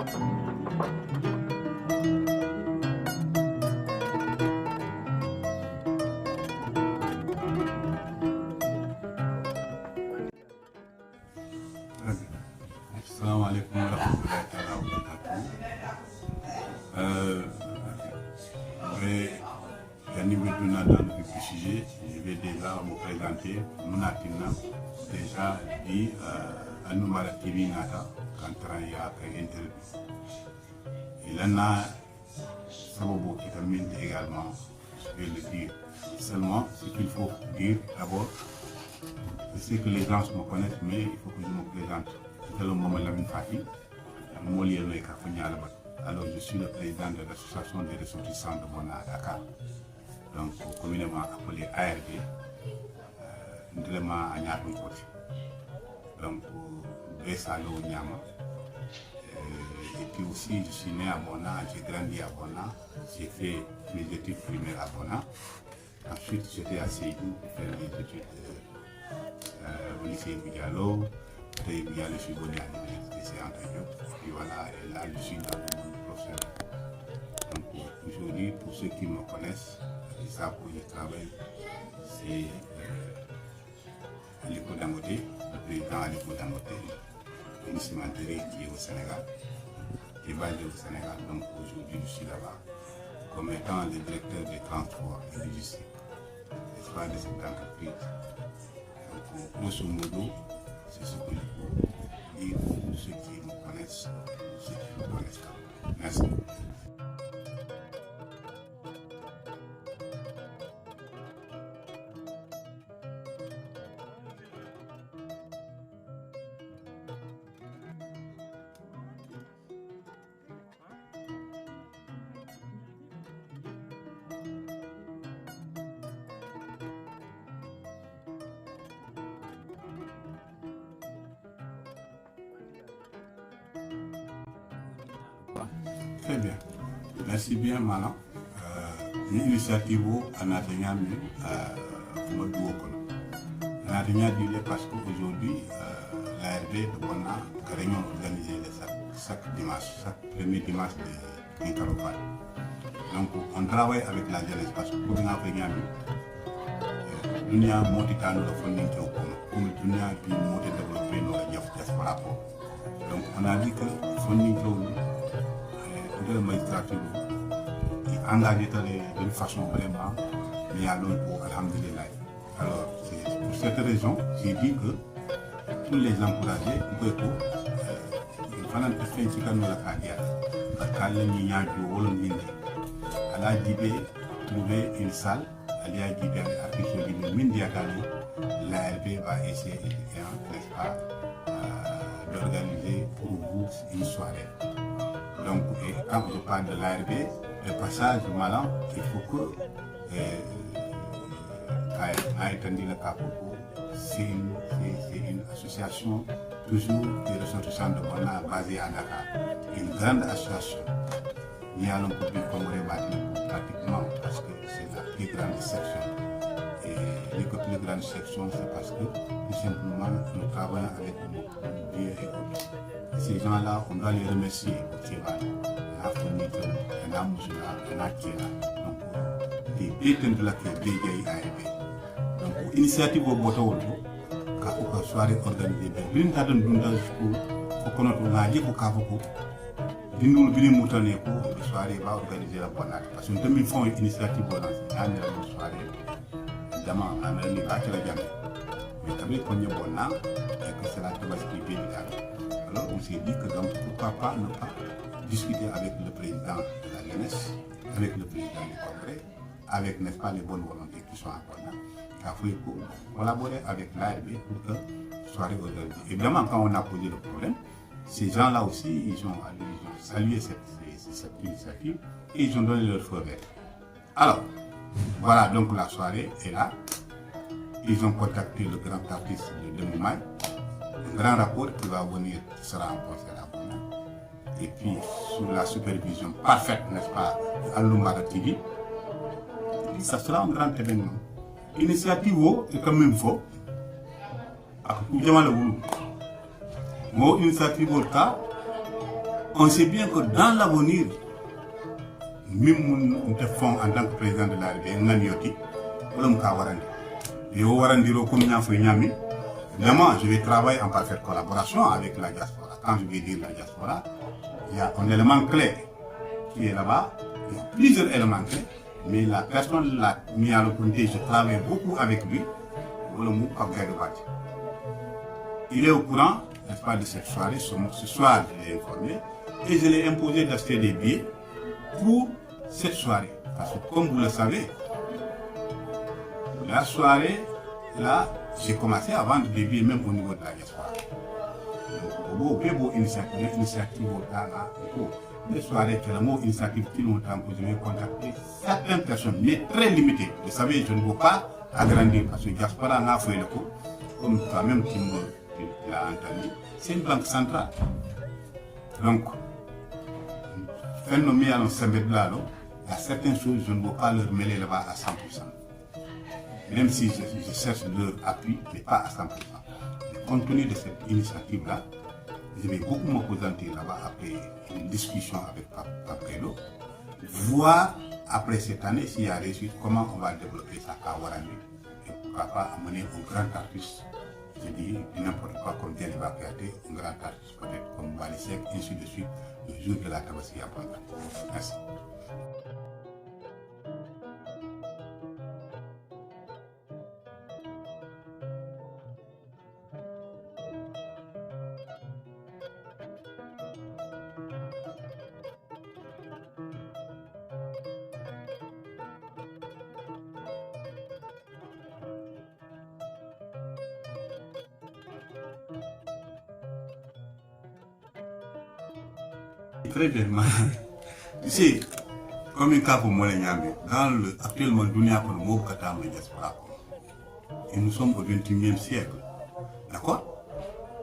Assalamu alaikum wa rahmatullahi wa barakatuh. Dans le sujet, je vais déjà vous présenter mon article. Déjà dit à nous TV Nata quand il y a une interview. Il en a Sabobo qui termine également, je vais le dire. Seulement, ce qu'il faut dire d'abord, je sais que les gens me connaissent, mais il faut que je me présente. C'est le moment de Fati. Alors, je suis le président de l'association des ressortissants de Bona à Dakar, donc communément appelé ARD, Ndlema à Nyarou Côté. Donc, Bessalo Nyama. Et puis aussi, je suis né à Bona, j'ai grandi à Bona, j'ai fait mes études primaires à Bona. Ensuite, j'étais à Seydou pour faire mes études au lycée Boudialo. Je suis venu à l'université Antonio. Et voilà, et là, je suis dans le monde professionnel. Donc, aujourd'hui, pour ceux qui me connaissent, ils savent où je travaille. C'est Aliko Dangote, le président Aliko Dangote, une cimenterie qui est au Sénégal, qui est basée au Sénégal. Donc, aujourd'hui, je suis là-bas, comme étant le directeur des transports et logistiques, n'est-ce pas, de cette entreprise. Donc, grosso modo, c'est ce que je peux dire pour ceux qui me connaissent, ceux qui ne me connaissent pas. Merci. Très bien. Merci bien, Malan. L'initiative à Natanyami, parce qu'aujourd'hui, l'ARD de Bona, réunion organisée chaque dimanche, chaque premier dimanche de Nkarofal. Donc, on travaille avec la jeunesse parce que pour Natanyami, l'Unia Motitano de Fonding comme l'Unia qui monte développer nos diaspora. Donc, on a dit que Fonding de la magistrature est engagé d'une façon vraiment, mais à l'autre pour Alhamdulillah. Alors, c'est pour cette raison, j'ai dit que tous les encourager, il faut trouver une salle, l'ARB va essayer d'organiser pour vous une soirée. Donc, quand je parle de l'ARB, le passage Malan, il faut que c'est une association toujours des ressortissants de Bona basée à Dakar. Une grande association. Nous allons pratiquement parce que c'est la plus grande section. Et les plus grandes sections, c'est parce que tout simplement nous travaillons avec nos vieux et autres. Ces gens-là, on doit les remercier pour ce travail. La fourniture, la musula, la tira. Donc, des détenus de la ARB. Donc, l'initiative au Boto, quand on soirée organisée, l'une d'entre nous, pour qu'on ait pour Kavoko, nous venons moutonner pour la soirée va organiser la bonne. Parce que nous avons une initiative pour la soirée. Évidemment, on a mis la gamme. Mais quand même, on est bon là, et que c'est la tabaski bien. Alors, on s'est dit que donc, pourquoi pas ne pas discuter avec le président de la jeunesse, avec le président du Congrès, avec, n'est-ce pas, les bonnes volontés qui sont encore là, car il faut collaborer avec l'ARB pour que soirée organisée. Évidemment, quand on a posé le problème, ces gens-là aussi, ils ont salué cette initiative et ils ont donné leur feu vert. Alors, voilà, donc la soirée est là. Ils ont contacté le grand artiste de Moumaï, un grand rapport qui va venir, qui sera en concert à Bona. Et puis, sous la supervision parfaite, n'est-ce pas, Alumara TV, ça sera un grand événement. L'initiative est quand même faux. Moi, initiative au cas, On sait bien que dans l'avenir, même nous te font en tant que président de la République, nous yoti, nous kawarandi. Et au warandiro comme nous avons fait évidemment, je vais travailler en parfaite collaboration avec la diaspora. Quand je vais dire la diaspora, il y a un élément clé qui est là-bas. Il y a plusieurs éléments clés. Mais la personne là, mis à l'opportunité, je travaille beaucoup avec lui. Il est au courant, n'est-ce pas, de cette soirée. Ce soir, je l'ai informé. Et je l'ai imposé d'acheter des billets pour cette soirée. Parce que comme vous le savez, la soirée, là, j'ai commencé à vendre des billets même au niveau de la diaspora. Donc, initiative les soirées, que le mot initiative qui longtemps que je vais contacter certaines personnes, mais très limitées. Vous savez, je ne veux pas agrandir parce que la diaspora n'a fait le coup, comme toi-même qui l'a entendu. C'est une banque centrale. Donc, phénomène à il y a certaines choses, je ne veux pas leur mêler là-bas à 100%. Même si je cherche leur appui, mais pas à 100%. Mais compte tenu de cette initiative-là, je vais beaucoup me présenter là-bas après une discussion avec Papelo, voir après cette année s'il y a réussi, comment on va développer ça à Warandi. Et pourquoi pas amener un grand artiste, je dis n'importe quoi comme Diane Bakayate, un grand artiste peut-être comme Walisek, ainsi de suite, le jour de la Tabaski à Panta. Merci. Très bien. Tu sais, comme un cas pour moi, actuellement, le dunia pour le mot Qatar, et nous sommes au 21e siècle. D'accord?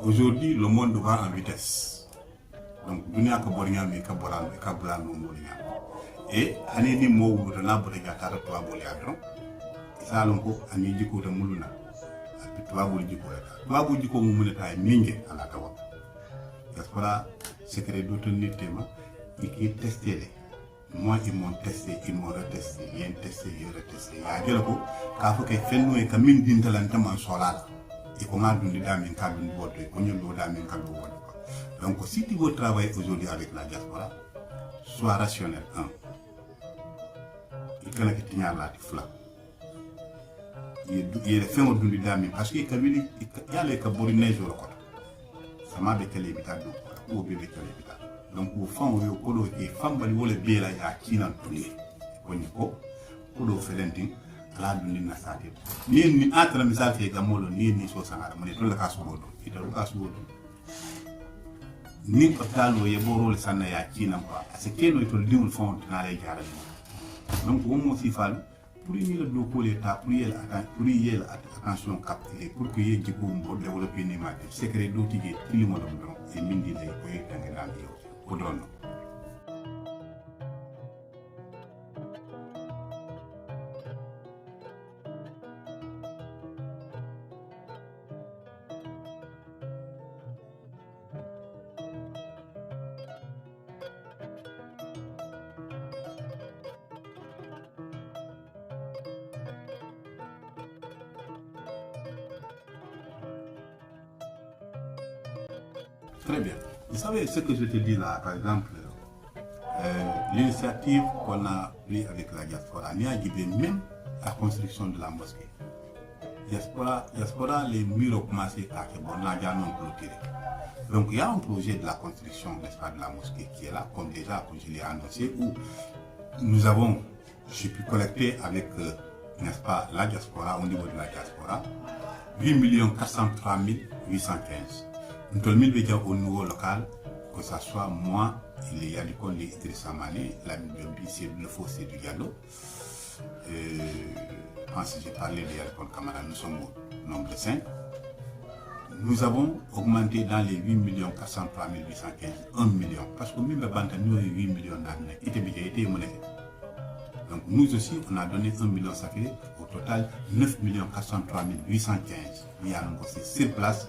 Aujourd'hui, le monde va en vitesse. Donc, dunia que Borian, mais Kaboran, et Kaboran, et Anedi Mo, de Naboregatara, toi, Boliadron, et ça, l'on peut Anidiko de Mouluna, toi, Boudiko, toi, Boudiko, Mouleta, et Minge, à la Kawa. Diaspora, secret d'autres thèmes, et testé. Moi, ils m'ont testé, ils m'ont retesté, ils ont testé, ils ont retesté. Il y a des gens qui ont fait que nous et que nous d'intelligence en solar. Et qu'on a donné dans un cadre de vote, qu'on a donné dans un cadre de vote. Donc, si tu veux travailler aujourd'hui avec la diaspora, sois rationnel. Il y a des gens qui ont la flamme. Il y a des gens qui ont donné parce qu'il y a des gens qui ont donné le côté. Ça m'a été l'évitat de ou bébé l'évitat. Donc au fond au colo et femme bali wole bela ya kinan tuli ko ni ko colo felentin ala dundi na sate ni atra misal ke gamolo ni so sangara mo to la kasubodo ita lu kasubodo ni ko talo ye borole sanna ya kinan ko asike no to diwul fond na lay jaral donc wo mo si falu pour y le do l'état pour y la attention captée pour que y jiko mbo développer ni ma secret do tigi tilimo dum don e mindi lay ko yitanga dal yow ko don. Très bien. Vous savez ce que je te dis là, par exemple, l'initiative qu'on a prise avec la diaspora, n'y a guidé même la construction de la mosquée. Diaspora, les murs ont commencé à être bon, là, déjà non clôturé. Donc il y a un projet de la construction, n'est-ce pas, de la mosquée qui est là, comme déjà que je l'ai annoncé, où nous avons, j'ai pu collecter avec, n'est-ce pas, la diaspora, au niveau de la diaspora, 8 403 815. Nous avons au niveau local, que ce soit moi, il y a du Kondi Idrissa Mané, la c'est le fossé du Gallo. Je pense que j'ai parlé de Yalcon Kamara, nous sommes au nombre de 5. Nous avons augmenté dans les 8 403 815, 1 million. Parce que nous avons 8 millions d'années. Donc nous aussi, on a donné 1 million, ça fait au total 9 403 815. Il y a sur place.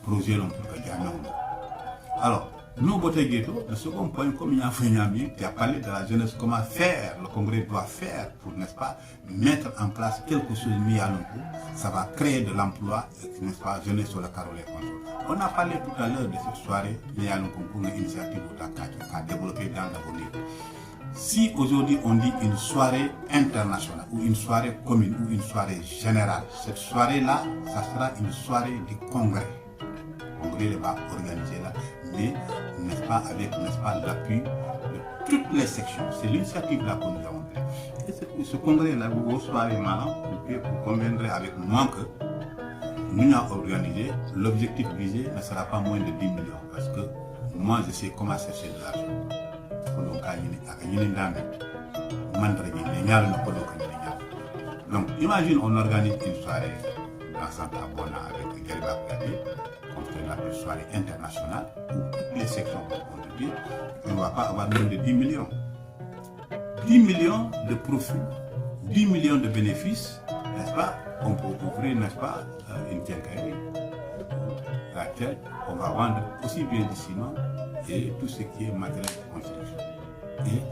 Projet alors Nous, Botegueto, le second point, comme il y a fait, tu as parlé de la jeunesse, comment faire, le Congrès doit faire pour, n'est-ce pas, mettre en place quelque chose mis à l'emploi. Ça va créer de l'emploi, n'est-ce pas, jeunesse sur le carreau. On a parlé tout à l'heure de cette soirée, il y a une initiative au Dakar qui a développé dans l'avenir. Si aujourd'hui on dit une soirée internationale ou une soirée commune ou une soirée générale, cette soirée-là, ça sera une soirée du congrès. Le congrès va organiser là, mais n'est-ce pas avec l'appui de toutes les sections. C'est l'initiative là que nous avons prise. Et ce congrès-là, vos soirées malin, vous conviendrez avec moi que nous avons organisé, l'objectif visé ne sera pas moins de 10 millions parce que moi je sais comment chercher de l'argent. Donc imagine on organise une soirée dans Santa Bona avec Guerba Pradi, comme c'est la soirée internationale où toutes les sections vont contribuer, on ne va pas avoir moins de 10 millions. 10 millions de profits, 10 millions de bénéfices, n'est-ce pas? On peut ouvrir, n'est-ce pas, une quincaillerie à laquelle on va vendre aussi bien du ciment et tout ce qui est matériel de construction. Et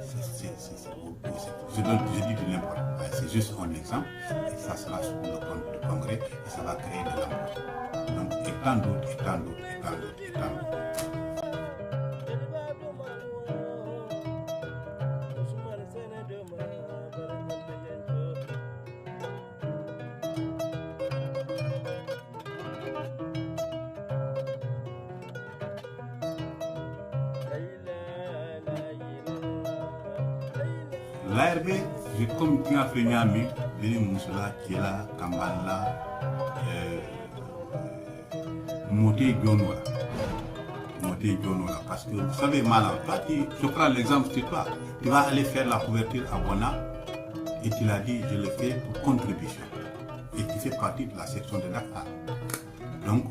je dis de n'importe quoi, c'est juste un exemple, et ça sera sous le compte du congrès, et ça va créer de l'emploi. Donc, et tant d'autres, et tant d'autres, et tant d'autres, et tant d'autres. L'ARB, j'ai comme tu as fait Niami, Béni Moussala, Kiela, Kambala, Moté Gyonola. Parce que vous savez, Malan, toi, je prends l'exemple sur toi, tu vas aller faire la couverture à Bona et tu l'as dit, je le fais pour contribution. Et tu fais partie de la section de Dakar. Donc,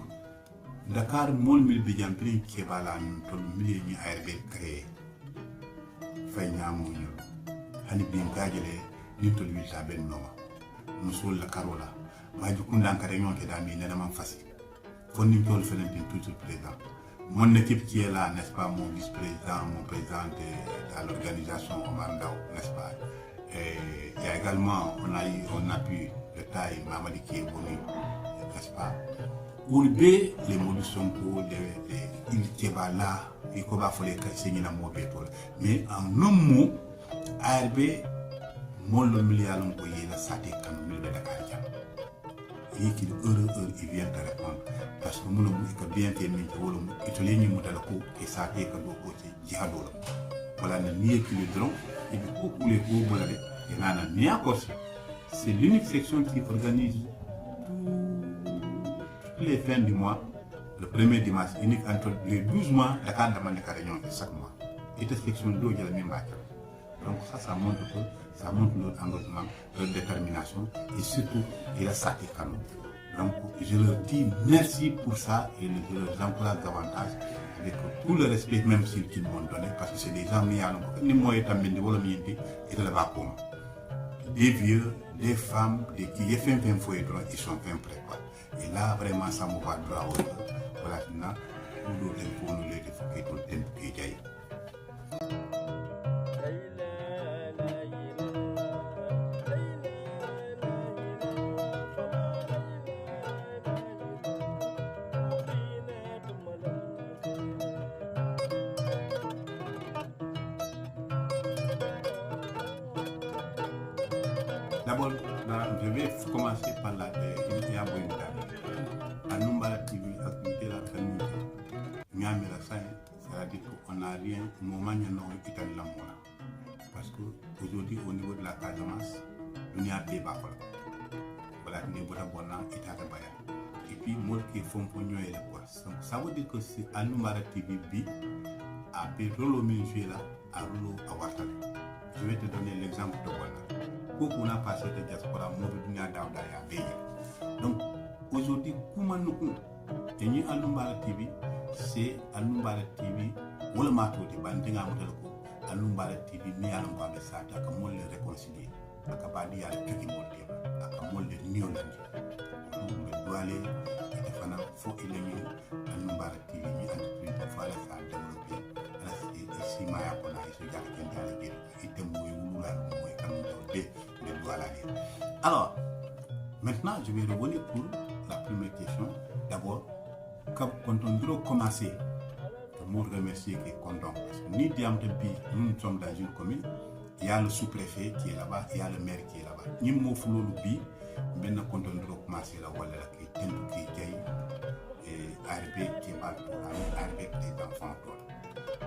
Dakar, mon mille bidjamprin qui va là, nous milliers d'ARB créés. Fay Niamouni. Hani bin gajele nito luisa ben noma musul la carola waji kundan ka réunion ke dami nena man fasi fonni tol felentin toujours président mon équipe qui est là, n'est-ce pas, mon vice-président, mon président de l'organisation Omar Ndao, n'est-ce pas, et il y a également on appuie de taille Mamadi qui est venu, n'est-ce pas, pour les modus sont pour il qui va là il va falloir que c'est une mauvaise mais en un mot ARB, mon le milliard on peut y la saté quand nous le Dakar. Il est heureux, il vient de répondre parce que nous avons bien fait mais il est nous dans coup et ça fait que nous côté jihado. Voilà le nier qui le drone et du coup pour les gros bolade et nana ni encore c'est l'unique section qui organise tous les fins du mois le premier dimanche unique entre les 12 mois la cadre de la réunion chaque mois et cette section d'eau il y a la même matière. Donc ça montre que ça montre leur engagement, leur détermination et surtout il a saté canon. Donc je leur dis merci pour ça et je leur encourage davantage avec tout le respect même s'ils m'ont donné parce que c'est des gens mis à l'ombre. Ni moi étant bien de volonté et de la vacuum. Des vieux, des femmes, des qui y fait un foyer droit, ils sont bien prêts. Et là vraiment ça me va droit au voilà maintenant nous devons nous les défouler tout le temps qui est. D'abord, je vais commencer par la Anoumbala TV, activité la famille. C'est-à-dire qu'on n'a rien, au moment où on est dans l'amour. Parce qu'aujourd'hui, au niveau de la Casamance, il y a des débat. Voilà, il y a des débat. Et puis, moi qui font pour nous, ça veut dire que c'est Anoumbala TV a fait rôle au milieu là, à rôle à Ouattara. Je vais te donner l'exemple de Ouattara. Beaucoup on a passé de diaspora, donc aujourd'hui, comment nous et nous Anoumbala TV, c'est Anoumbala TV, ou le matou de Bandinga Modelko, Anoumbala TV, mais à l'ombre de ça, à comment le réconcilier, à Kabadi à l'équipe mondiale, à comment le Nioland. Donc, on doit aller, et il faut éliminer Anoumbala TV, entreprise de faire ça développer. Alors, maintenant, je vais revenir pour la première question. D'abord, quand on doit commencer, je vous remercier qui est content. Parce que ni Diamtebi, nous sommes dans une commune, il y a le sous-préfet qui est là-bas, il y a le maire qui est là-bas. Ni mo fulo lubi, maintenant quand on doit commencer la wala la qui tente qui jaye et arriver qui va pour arriver des enfants.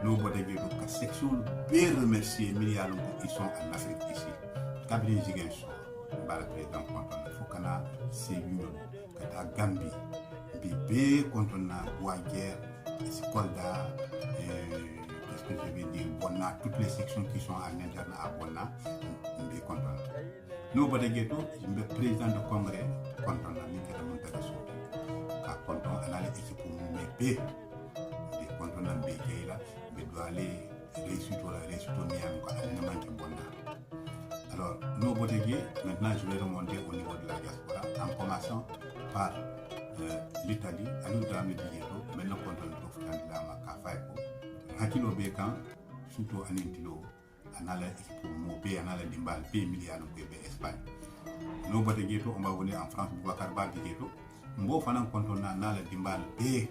Nous avons dit que la section bien remercier milliards qui sont en Afrique ici. Cabinet Ziguinchor, le président Conton, il faut qu'on a Séville, qu'on a Gambie, Bébé, Conton, Ouaguer, Kolda, qu'est-ce que je veux dire, Bonna, toutes les sections qui sont en interne à Bonna, on est content. Nous avons dit que le président du Congrès, Conton, il est monté de sortie. Car Conton, on a l'équipe pour nous mettre. Conton, on doit aller réussir au Niamey. Alors, nous, maintenant, je vais remonter au niveau de la diaspora en commençant par l'Italie. Nous avons dit maintenant, quand on trouve dans la Hakilo Bekan, surtout en Intilo, on a l'équipe pour Mopé, on a le Dimbal, P. Milliard en Espagne. Nous, on va venir en France, pour voir Carbadigéto. Nous, quand on a le Dimbal, P.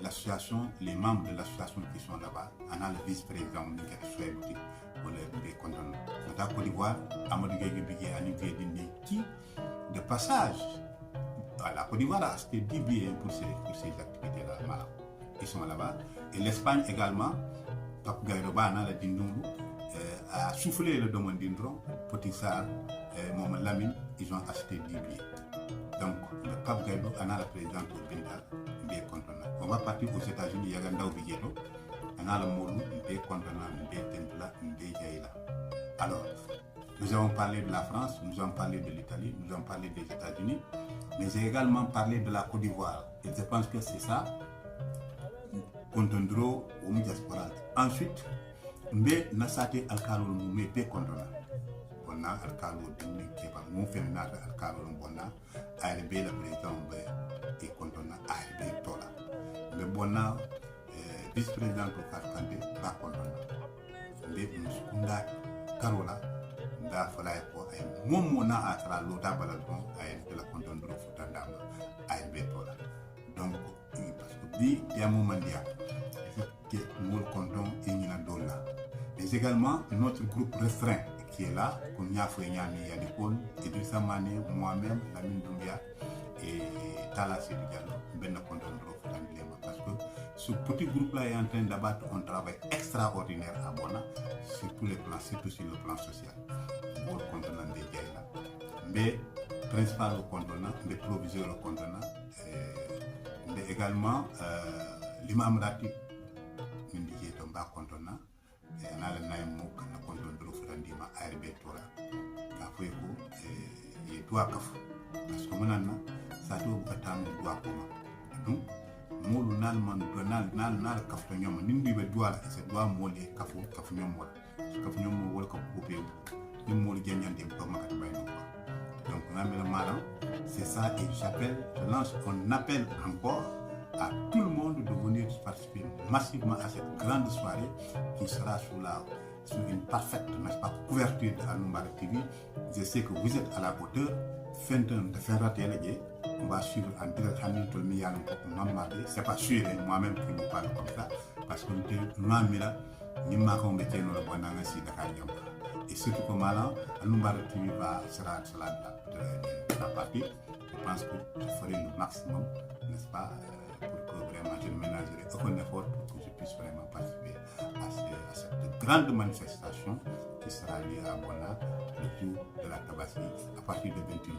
L'association, les membres de l'association qui sont là-bas, on a le vice-président pour les cantons. Dans la Côte d'Ivoire, Amadou Gueye a qui, de passage à la Côte d'Ivoire, a acheté 10 billets pour ces activités-là. Ils sont là-bas. Et l'Espagne également, Pape Gaïroba, a soufflé le domaine d'Indron, Petit Sar, Mohamed Lamine, ils ont acheté 10 billets. Donc, le Pape Gaïdo en a la présidente au Bindal, bien contenant. On va partir aux États-Unis, Yaganda au Bigéto, on a le Moulou, bien contenant, bien Tentula, bien Jaïla. Alors, nous avons parlé de la France, nous avons parlé de l'Italie, nous avons parlé des États-Unis, mais j'ai également parlé de la Côte d'Ivoire. Et je pense que c'est ça, Contendro au diaspora. Ensuite, Mbé Nasate Alcalo Moumé, bien contenant. On a Alcalo Dini, qui va mon féminin Alcalo Bona, ARB, le président et contenant ARB Tola. Mais Bona, vice-président de Kafkande, va contenant. Mais Mouskounda Carola, da Falaï pour un moment à tra l'autre baladon, ARB la contenant de Futandama, ARB Tola. Donc, parce que il y a un moment qui est mon content et il y a dollar. Mais également, notre groupe restreint qui est là, comme Niafou et Niami Yadikon, Idrissa Mané, moi-même, Lamine Doumbia et Tala Sédou Diallo, Ben Kondondro Futandilema. Parce que ce petit groupe-là est en train d'abattre un travail extraordinaire à Bona, sur tous les plans, surtout sur le plan social. Pour le contenant des Gaïla. Mais, principal au contenant, mais proviseur au contenant, mais également, l'imam Ratib, Mindiké Tomba contenant, et on a le Naïmou, le contenant de Futandima, ARB Tora, Kafoueko, et Douakafou. Parce que maintenant, ça doit être un Douakoma. Donc, Moulou Nalman, Nal Kafounyom, Nindibe Douala, et c'est Doua Molé, Kafounyom, Kafounyom, Wolka Poupé, le Moulou Ganyan de Tomakatabaïno. Donc, on a mis le malin, c'est ça, et j'appelle, je lance, on appelle encore à tout le monde de venir participer massivement à cette grande soirée qui sera sur une parfaite, n'est-ce pas, couverture de Anoumbara TV. Je sais que vous êtes à la hauteur. De faire rater les on va suivre en direct tout le milieu. C'est pas sûr, moi-même qui vous parle comme ça, parce que nous avons et surtout que maintenant, Anoumbara TV sera la partie. Je pense que je ferai le maximum, n'est-ce pas, pour que vraiment je ne ménagerai aucun effort pour que je puisse vraiment participer à cette grande manifestation qui sera liée à Bona le jour de la Tabaski à partir de 21h.